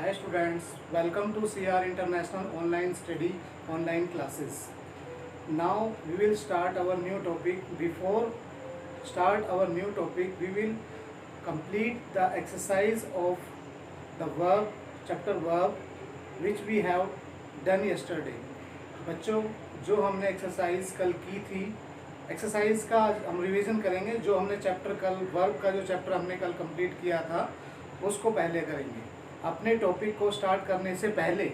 Hi students, welcome to CR International Online Study Online Classes. Now we will start our new topic. Before start our new topic, we will complete the exercise of the verb, chapter verb which we have done yesterday. बच्चों जो हमने exercise कल की थी, exercise का आज हम revision करेंगे। जो हमने चैप्टर कल वर्ब का जो चैप्टर हमने कल कंप्लीट किया था उसको पहले करेंगे। अपने टॉपिक को स्टार्ट करने से पहले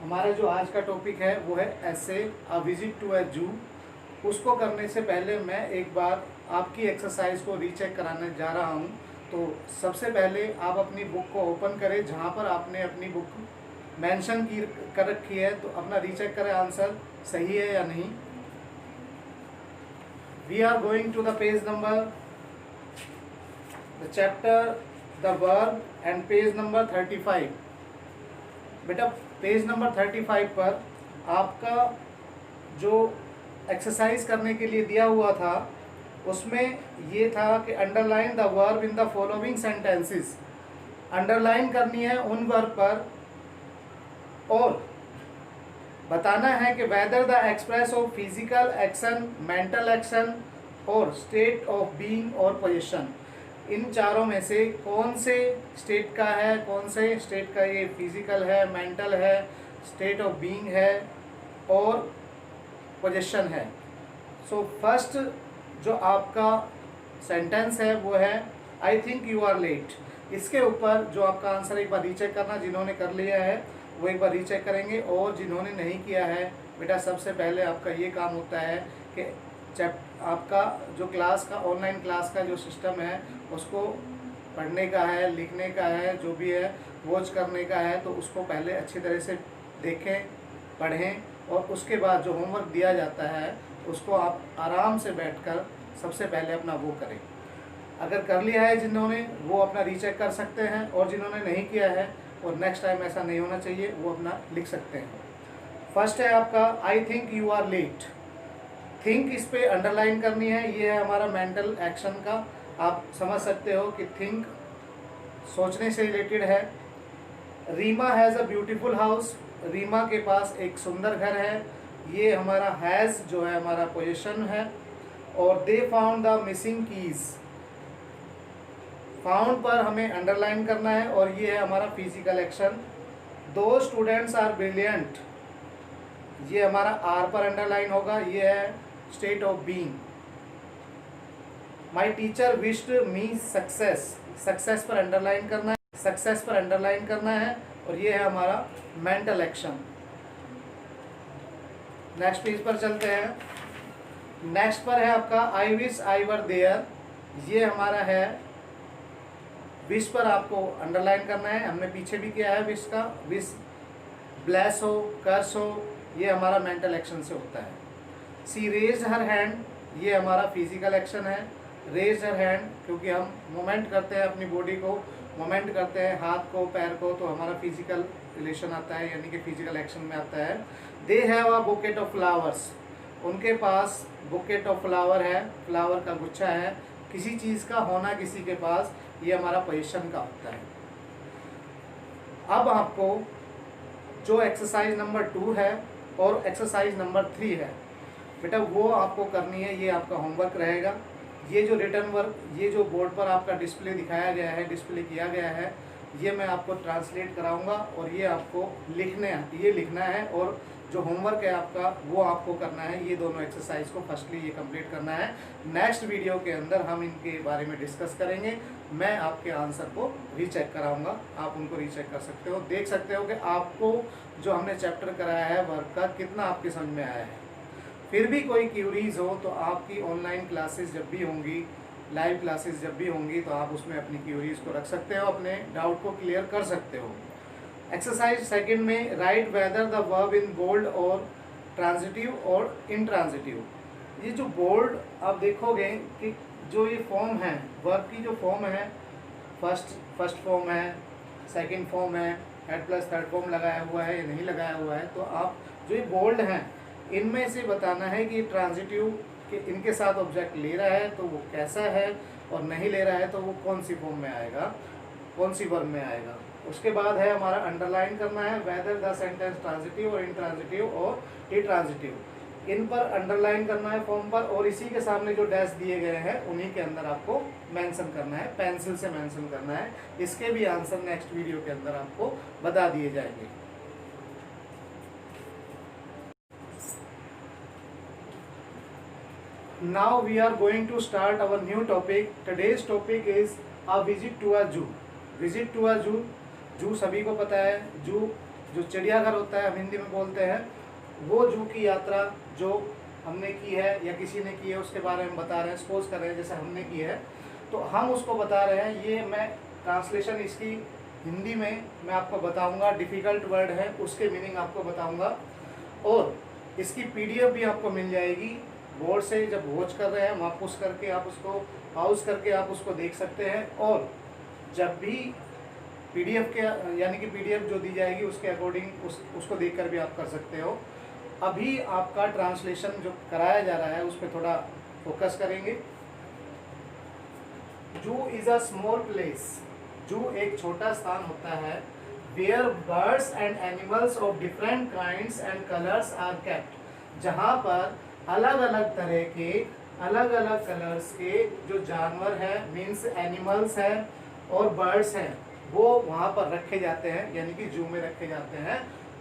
हमारा जो आज का टॉपिक है वो है ऐसे अ विजिट टू अ जू। उसको करने से पहले मैं एक बार आपकी एक्सरसाइज को रीचेक कराने जा रहा हूँ। तो सबसे पहले आप अपनी बुक को ओपन करें, जहाँ पर आपने अपनी बुक मेंशन की कर रखी है, तो अपना रीचेक करें आंसर सही है या नहीं। We are going to the page number the chapter the verb and page number 35। बेटा पेज नंबर 35 पर आपका जो एक्सरसाइज करने के लिए दिया हुआ था उसमें ये था कि underline the verb in the following sentences. Underline करनी है उन वर्ब पर और बताना है कि whether the express of physical action, mental action और स्टेट ऑफ बीइंग और पोजीशन। इन चारों में से कौन से स्टेट का है, कौन से स्टेट का ये फिजिकल है, मेंटल है, स्टेट ऑफ बीइंग है और पोजीशन है। सो फर्स्ट जो आपका सेंटेंस है वो है I think you are late. इसके ऊपर जो आपका आंसर एक बार रीचेक करना, जिन्होंने कर लिया है वो एक बार रीचेक करेंगे और जिन्होंने नहीं किया है बेटा सबसे पहले आपका ये काम होता है कि आपका जो क्लास का ऑनलाइन क्लास का जो सिस्टम है उसको पढ़ने का है, लिखने का है, जो भी है वॉच करने का है, तो उसको पहले अच्छी तरह से देखें, पढ़ें और उसके बाद जो होमवर्क दिया जाता है उसको आप आराम से बैठकर सबसे पहले अपना वो करें। अगर कर लिया है जिन्होंने वो अपना रीचेक कर सकते हैं और जिन्होंने नहीं किया है और नेक्स्ट टाइम ऐसा नहीं होना चाहिए वो अपना लिख सकते हैं। फर्स्ट है आपका I think you are late. Think इस पे अंडरलाइन करनी है, ये है हमारा मेंटल एक्शन का। आप समझ सकते हो कि थिंक सोचने से रिलेटेड है। Reema has a beautiful house. Reema के पास एक सुंदर घर है, ये हमारा हैज़ जो है हमारा पोजीशन है। और they found the missing keys. Found पर हमें अंडरलाइन करना है और ये है हमारा फिजिकल एक्शन। दो स्टूडेंट्स आर ब्रिलियंट, ये हमारा आर पर अंडरलाइन होगा, ये है state of being. My teacher wished me success. Success पर अंडरलाइन करना है, सक्सेस पर अंडरलाइन करना है और ये है हमारा मेंटल एक्शन। नेक्स्ट पेज पर चलते हैं। नेक्स्ट पर है आपका I wish I were there. ये हमारा है विश पर आपको अंडरलाइन करना है, हमने पीछे भी किया है विश का। विश ब्लेस हो, कर्स हो, ये हमारा मेंटल एक्शन से होता है। सी रेज हर हैंड, ये हमारा फिजिकल एक्शन है। रेज हर हैंड क्योंकि हम मूवमेंट करते हैं, अपनी बॉडी को मूवमेंट करते हैं, हाथ को, पैर को, तो हमारा फिजिकल रिलेशन आता है, यानी कि फिजिकल एक्शन में आता है। They have a bouquet of flowers. उनके पास बुकेट ऑफ फ्लावर है, फ्लावर का गुच्छा है। किसी चीज़ का होना किसी के पास, ये हमारा पोजीशन का होता है। अब आपको जो एक्सरसाइज नंबर 2 है और एक्सरसाइज नंबर 3 है बेटा वो आपको करनी है, ये आपका होमवर्क रहेगा। ये जो रिटर्न वर्क, ये जो बोर्ड पर आपका डिस्प्ले दिखाया गया है, डिस्प्ले किया गया है, ये मैं आपको ट्रांसलेट कराऊंगा और ये आपको ये लिखना है और जो होमवर्क है आपका वो आपको करना है। ये दोनों एक्सरसाइज को फर्स्टली ये कंप्लीट करना है। नेक्स्ट वीडियो के अंदर हम इनके बारे में डिस्कस करेंगे। मैं आपके आंसर को रीचेक कराऊंगा, आप उनको रीचेक कर सकते हो, देख सकते हो कि आपको जो हमने चैप्टर कराया है वर्क का कितना आपके समझ में आया है। फिर भी कोई क्यूरीज हो तो आपकी ऑनलाइन क्लासेस जब भी होंगी, लाइव क्लासेस जब भी होंगी, तो आप उसमें अपनी क्यूरीज को रख सकते हो, अपने डाउट को क्लियर कर सकते हो। एक्सरसाइज सेकंड में write whether the verb in bold और ट्रांजिटिव और इंट्रांजिटिव। ये जो बोल्ड आप देखोगे कि जो ये फॉर्म है वर्ब की, जो फॉर्म है फर्स्ट फॉर्म है, सेकंड फॉर्म है, हेड प्लस थर्ड फॉर्म लगाया हुआ है या नहीं लगाया हुआ है, तो आप जो ये बोल्ड हैं इनमें से बताना है कि ट्रांजिटिव कि इनके साथ ऑब्जेक्ट ले रहा है तो वो कैसा है और नहीं ले रहा है तो वो कौन सी फॉर्म में आएगा, कौन सी वर्ब में आएगा। उसके बाद है हमारा अंडरलाइन करना है वेदर द सेंटेंस ट्रांजिटिव और इंट्रांजिटिव और इंट्रांजिटिव। इन पर अंडरलाइन करना है फॉर्म पर, और इसी के सामने जो डैश दिए गए हैं उन्हीं के अंदर आपको मेंशन करना है, पेंसिल से मेंशन करना है। इसके भी आंसर नेक्स्ट वीडियो के अंदर आपको बता दिए जाएंगे। Now we are going to start our new topic. Today's topic is a visit to a zoo. Visit to a zoo. जू सभी को पता है, जू जो चिड़ियाघर होता है हम हिंदी में बोलते हैं, वो जू की यात्रा जो हमने की है या किसी ने की है उसके बारे में बता रहे हैं। सपोज कर रहे हैं जैसे हमने की है तो हम उसको बता रहे हैं। ये मैं ट्रांसलेशन इसकी हिंदी में मैं आपको बताऊंगा, डिफ़िकल्ट वर्ड है उसके मीनिंग आपको बताऊंगा, और इसकी पीडीएफ भी आपको मिल जाएगी बोर्ड से। जब वॉच कर रहे हैं वहाँ पुश करके आप उसको पाउज करके आप उसको देख सकते हैं, और जब भी पीडीएफ के यानी कि पीडीएफ जो दी जाएगी उसके अकॉर्डिंग उसको देखकर भी आप कर सकते हो। अभी आपका ट्रांसलेशन जो कराया जा रहा है उस पर थोड़ा फोकस करेंगे। जू इज़ अ स्मॉल प्लेस। जू एक छोटा स्थान होता है where birds and animals of different kinds and colours are kept, जहाँ पर अलग अलग तरह के अलग अलग कलर्स के जो जानवर हैं मीन्स एनिमल्स हैं और बर्ड्स हैं वो वहाँ पर रखे जाते हैं, यानी कि जू में रखे जाते हैं।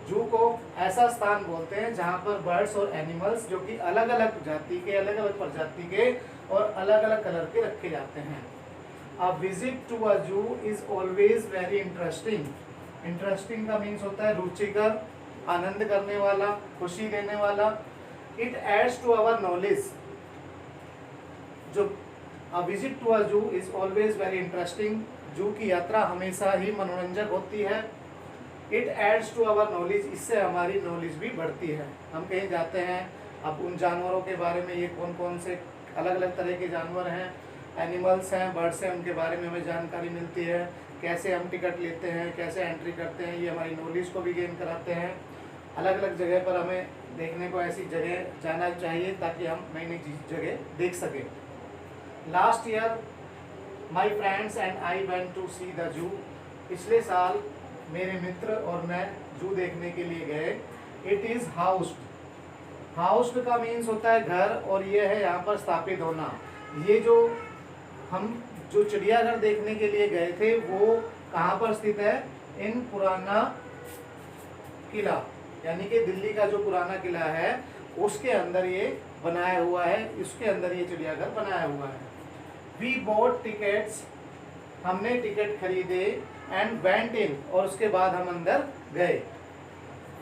जू को ऐसा स्थान बोलते हैं जहाँ पर बर्ड्स और एनिमल्स जो कि अलग अलग जाति के, अलग अलग प्रजाति के और अलग अलग कलर के रखे जाते हैं। A visit to a zoo is always very interesting. Interesting का मीन्स होता है रुचिकर, आनंद करने वाला, खुशी देने वाला। It adds to our knowledge. जो a visit to a zoo is always very interesting. जू की यात्रा हमेशा ही मनोरंजक होती है। It adds to our knowledge, इससे हमारी नॉलेज भी बढ़ती है। हम कहीं जाते हैं, अब उन जानवरों के बारे में, ये कौन कौन से अलग अलग तरह के जानवर हैं, एनिमल्स हैं, बर्ड्स हैं, उनके बारे में हमें जानकारी मिलती है। कैसे हम टिकट लेते हैं, कैसे एंट्री करते हैं, ये हमारी नॉलेज को भी गेन कराते हैं। अलग अलग जगह पर हमें देखने को ऐसी जगह जाना चाहिए ताकि हम नई नई जगह देख सकें। Last year my friends and I went to see the zoo. पिछले साल मेरे मित्र और मैं जू देखने के लिए गए। It is housed. हाउस्ड का मीन्स होता है घर, और ये है यहाँ पर स्थापित होना। ये जो हम जो चिड़ियाघर देखने के लिए गए थे वो कहाँ पर स्थित है? इन पुराना किला, यानी कि दिल्ली का जो पुराना किला है उसके अंदर ये बनाया हुआ है, इसके अंदर ये चिड़ियाघर बनाया हुआ है। वी बॉट टिकट्स, हमने टिकट खरीदे, एंड वेंट इन, और उसके बाद हम अंदर गए।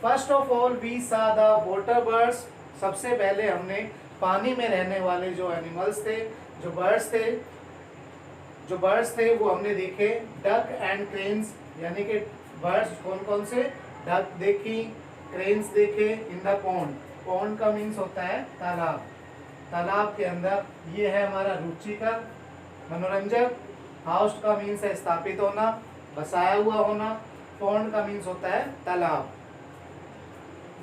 First of all we saw the water birds, सबसे पहले हमने पानी में रहने वाले जो एनिमल्स थे, जो बर्ड्स थे वो हमने देखे। डक एंड क्रेन्स, यानी कि बर्ड्स कौन कौन से? डक देखी, क्रेन्स देखे इन द पॉन्ड। पॉन्ड का मीन्स होता है तालाब। तालाब के अंदर ये है हमारा रुचिकर, मनोरंजक। हाउस का मीन्स है स्थापित होना, बसाया हुआ होना। पॉन्ड का मीन्स होता है तालाब।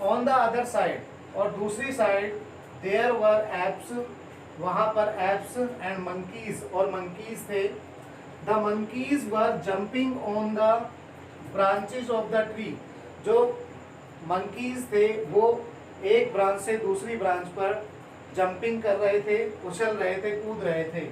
ऑन द अदर साइड, और दूसरी साइड, देयर वर एप्स, वहाँ पर एप्स एंड मंकीज, और मंकीज थे। The monkeys were jumping on the branches of the tree, जो मंकीज थे वो एक ब्रांच से दूसरी ब्रांच पर जंपिंग कर रहे थे, उछल रहे थे, कूद रहे थे।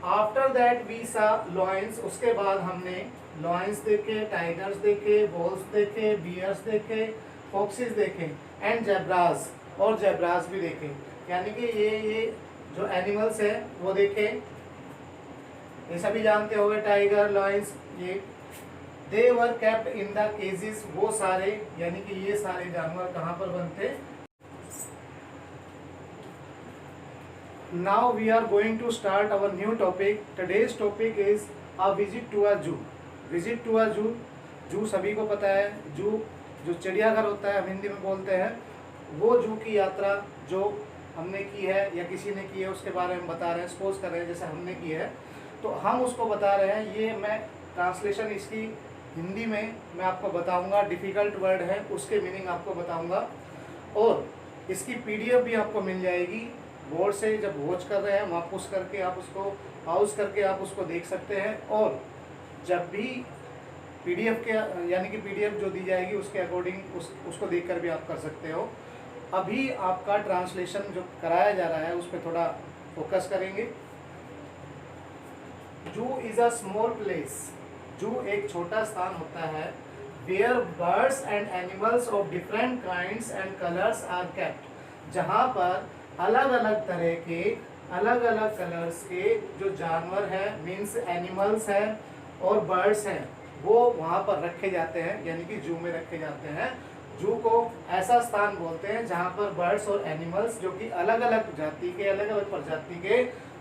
After that we saw lions, उसके बाद हमने लॉयंस देखे, टाइगर्स देखे, वॉल्स देखे, बियर्स देखे, फॉक्सेस देखे, एंड जेब्रास, और जेब्रास भी देखे। यानी कि ये जो एनिमल्स हैं वो देखे, ये सभी जानते होंगे, टाइगर, लॉयंस, ये। दे वर केप्ट इन द केजेस, वो सारे यानी कि ये सारे जानवर कहाँ पर बनते? Now we are going to start our new topic. Today's topic is a visit to a zoo. Visit to a zoo. जू सभी को पता है, जू जो चिड़ियाघर होता है हम हिंदी में बोलते हैं, वो जू की यात्रा जो हमने की है या किसी ने की है उसके बारे में बता रहे हैं। सपोज कर रहे हैं जैसे हमने की है तो हम उसको बता रहे हैं। ये मैं ट्रांसलेशन इसकी हिंदी में मैं आपको बताऊंगा, डिफ़िकल्ट वर्ड है उसके मीनिंग आपको बताऊंगा, और इसकी पीडीएफ भी आपको मिल जाएगी बोर्ड से। जब वॉच कर रहे हैं वहाँ पुश करके आप उसको पाउज करके आप उसको देख सकते हैं, और जब भी पीडीएफ के यानी कि पीडीएफ जो दी जाएगी उसके अकॉर्डिंग उसको देखकर भी आप कर सकते हो। अभी आपका ट्रांसलेशन जो कराया जा रहा है उस पर थोड़ा फोकस करेंगे। जू इज अ स्मॉल प्लेस, जू एक छोटा स्थान होता है, where birds and animals of different kinds and colours are kept, जहाँ पर अलग अलग तरह के अलग अलग कलर्स के जो जानवर हैं, मीन्स एनिमल्स हैं और बर्ड्स हैं, वो वहाँ पर रखे जाते हैं, यानी कि जू में रखे जाते हैं। जू को ऐसा स्थान बोलते हैं जहाँ पर बर्ड्स और एनिमल्स जो कि अलग अलग जाति के, अलग अलग प्रजाति के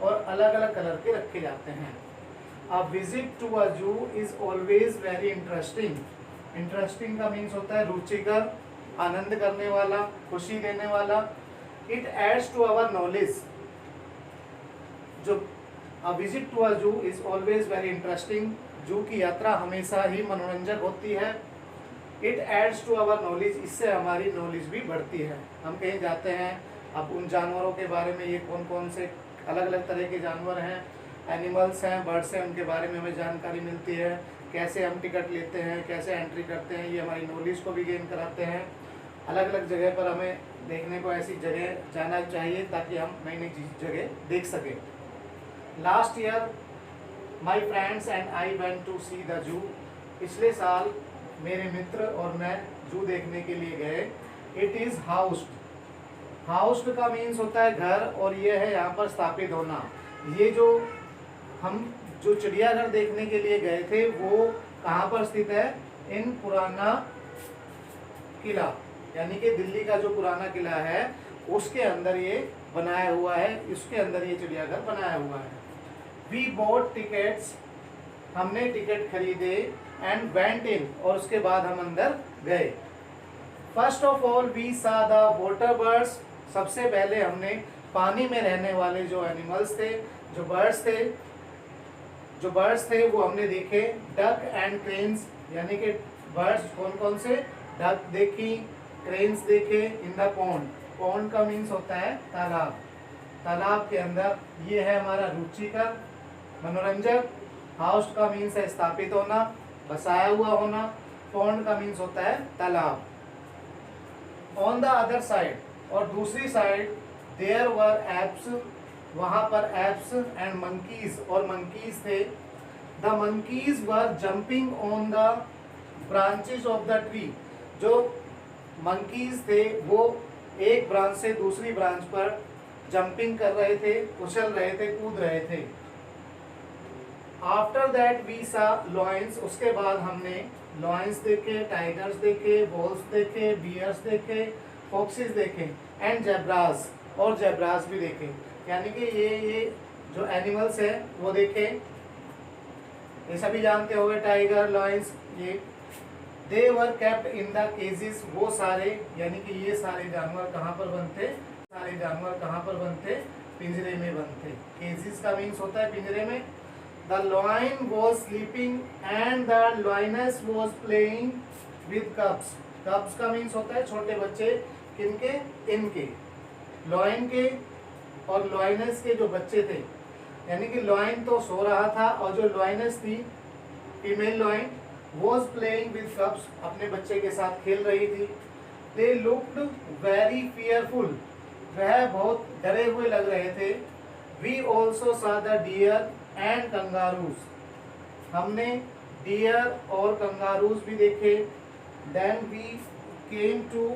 और अलग अलग कलर के रखे जाते हैं। A visit to a zoo is always very interesting. Interesting का मीन्स होता है रुचिकर, आनंद करने वाला, खुशी देने वाला। It adds to our knowledge. जो a visit to a zoo is always very interesting. जू की यात्रा हमेशा ही मनोरंजक होती है। It adds to our knowledge. इससे हमारी नॉलेज भी बढ़ती है। हम कहीं जाते हैं, अब उन जानवरों के बारे में, ये कौन कौन से अलग अलग तरह के जानवर हैं, एनिमल्स हैं, बर्ड्स हैं, उनके बारे में हमें जानकारी मिलती है। कैसे हम टिकट लेते हैं, कैसे एंट्री करते हैं, ये हमारी नॉलेज को भी गेन कराते हैं। अलग अलग जगह पर हमें देखने को ऐसी जगह जाना चाहिए ताकि हम नई नई जगह देख सकें। Last year my friends and I went to see the zoo. पिछले साल मेरे मित्र और मैं जू देखने के लिए गए। It is housed. हाउस्ड का मीन्स होता है घर, और ये है यहाँ पर स्थापित होना। ये जो हम जो चिड़ियाघर देखने के लिए गए थे वो कहाँ पर स्थित है? इन पुराना किला, यानी कि दिल्ली का जो पुराना किला है उसके अंदर ये बनाया हुआ है, इसके अंदर ये चिड़ियाघर बनाया हुआ है। वी बॉट टिकट्स, हमने टिकट खरीदे, एंड वेंट इन, और उसके बाद हम अंदर गए। First of all we saw the water birds, सबसे पहले हमने पानी में रहने वाले जो एनिमल्स थे, जो बर्ड्स थे वो हमने देखे। डक एंड क्रेन्स, यानी कि बर्ड्स कौन कौन से? डक देखी, क्रेन्स देखे इन द पॉन्ड। पॉन्ड का मीन्स होता है तालाब। तालाब के अंदर ये है हमारा रुचिकर, मनोरंजक। हाउस का मीन्स है स्थापित होना, बसाया हुआ होना। पॉन्ड का मीन्स होता है तालाब। ऑन द अदर साइड, और दूसरी साइड, देयर वर एप्स, वहाँ पर एप्स एंड मंकीज, और मंकीज थे। The monkeys were jumping on the branches of the tree, जो मंकीज थे वो एक ब्रांच से दूसरी ब्रांच पर जंपिंग कर रहे थे, उछल रहे थे, कूद रहे थे। After that we saw lions, उसके बाद हमने लॉयंस देखे, टाइगर्स देखे, वॉल्स देखे, बियर्स देखे, फॉक्सेस देखे, एंड जेब्रास, और जेब्रास भी देखे। यानी कि ये जो एनिमल्स हैं वो देखे, ये सभी जानते होंगे, टाइगर, लॉयंस, ये। दे वर केप्ट इन द केजेस, वो सारे, यानी कि ये सारे जानवर कहाँ पर बनते? सारे जानवर कहाँ पर बनते? पिंजरे में बनते। केजेस का मीन्स होता है पिंजरे में। The lion was sleeping and the lioness was playing with cups. Cups का मीन्स होता है छोटे बच्चे, किनके? इनके, लॉयन के और लॉयनेस के जो बच्चे थे, यानी कि लॉयन तो सो रहा था और जो लॉयनेस थी, female lion, was playing with cups, अपने बच्चे के साथ खेल रही थी। दे लुक्ड वेरी फियरफुल, वह बहुत डरे हुए लग रहे थे। We also saw the deer and kangaroos, हमने डियर और कंगारूज भी देखे। Then we came to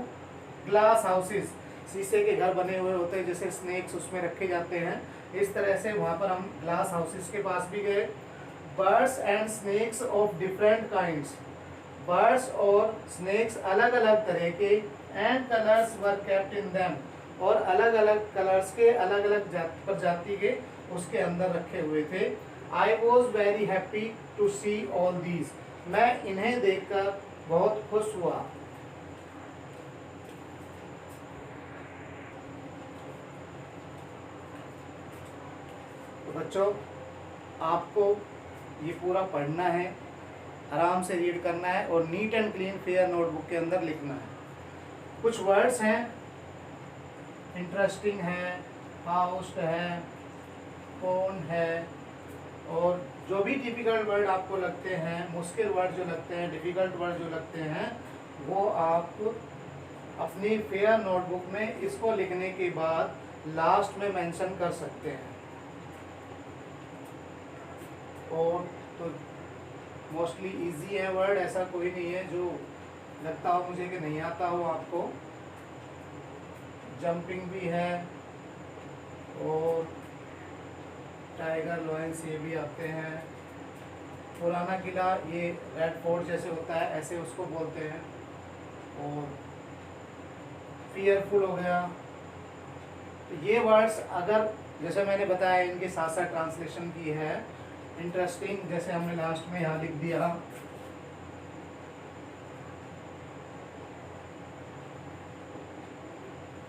glass houses, शीशे के घर बने हुए होते हैं, जैसे स्नेक्स उसमें रखे जाते हैं, इस तरह से वहाँ पर हम ग्लास हाउसेस के पास भी गए। Birds and snacks of different kinds, birds और स्नेक्स अलग अलग तरह के, and colours were kept in them, और अलग अलग कलर्स के, अलग अलग प्रजाति के उसके अंदर रखे हुए थे। I was very happy to see all these, मैं इन्हें देखकर बहुत खुश हुआ। तो बच्चों, आपको ये पूरा पढ़ना है, आराम से रीड करना है, और neat and clean fair notebook के अंदर लिखना है। कुछ वर्ड्स हैं, इंटरेस्टिंग है, हाउस्ड है, पॉन्ड है, और जो भी डिफ़िकल्ट वर्ड आपको लगते हैं, मुश्किल वर्ड जो लगते हैं, डिफ़िकल्ट वर्ड जो लगते हैं, वो आप अपनी फेयर नोटबुक में इसको लिखने के बाद लास्ट में मेंशन कर सकते हैं। और तो मोस्टली इजी है वर्ड, ऐसा कोई नहीं है जो लगता हो मुझे कि नहीं आता हो आपको। जंपिंग भी है और टाइगर लॉयंस ये भी आते हैं। पुराना किला ये रेड फोर्ट जैसे होता है, ऐसे उसको बोलते हैं। और फियरफुल हो गया। तो ये वर्ड्स अगर जैसे मैंने बताया इनके साथ साथ ट्रांसलेशन की है। इंटरेस्टिंग जैसे हमने लास्ट में यहाँ लिख दिया,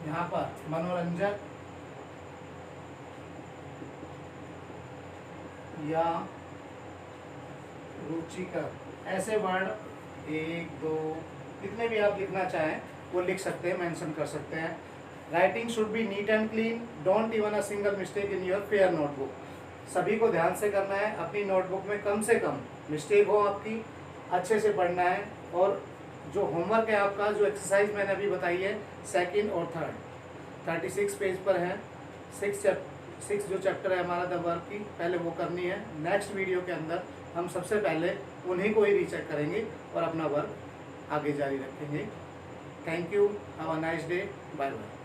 यहाँ पर मनोरंजक या रुचिकर, ऐसे वर्ड 1 2 कितने भी आप लिखना चाहें वो लिख सकते हैं, मेंशन कर सकते हैं। Writing should be neat and clean, don't even a single mistake in your fair notebook. सभी को ध्यान से करना है, अपनी नोटबुक में कम से कम मिस्टेक हो आपकी, अच्छे से पढ़ना है। और जो होमवर्क है आपका, जो एक्सरसाइज मैंने अभी बताई है सेकंड और थर्ड, 36 पेज पर है। 6 जो चैप्टर है हमारा द वर्क की, पहले वो करनी है। नेक्स्ट वीडियो के अंदर हम सबसे पहले उन्हीं को ही रीचेक करेंगे और अपना वर्क आगे जारी रखेंगे। Thank you, have a nice day, bye bye.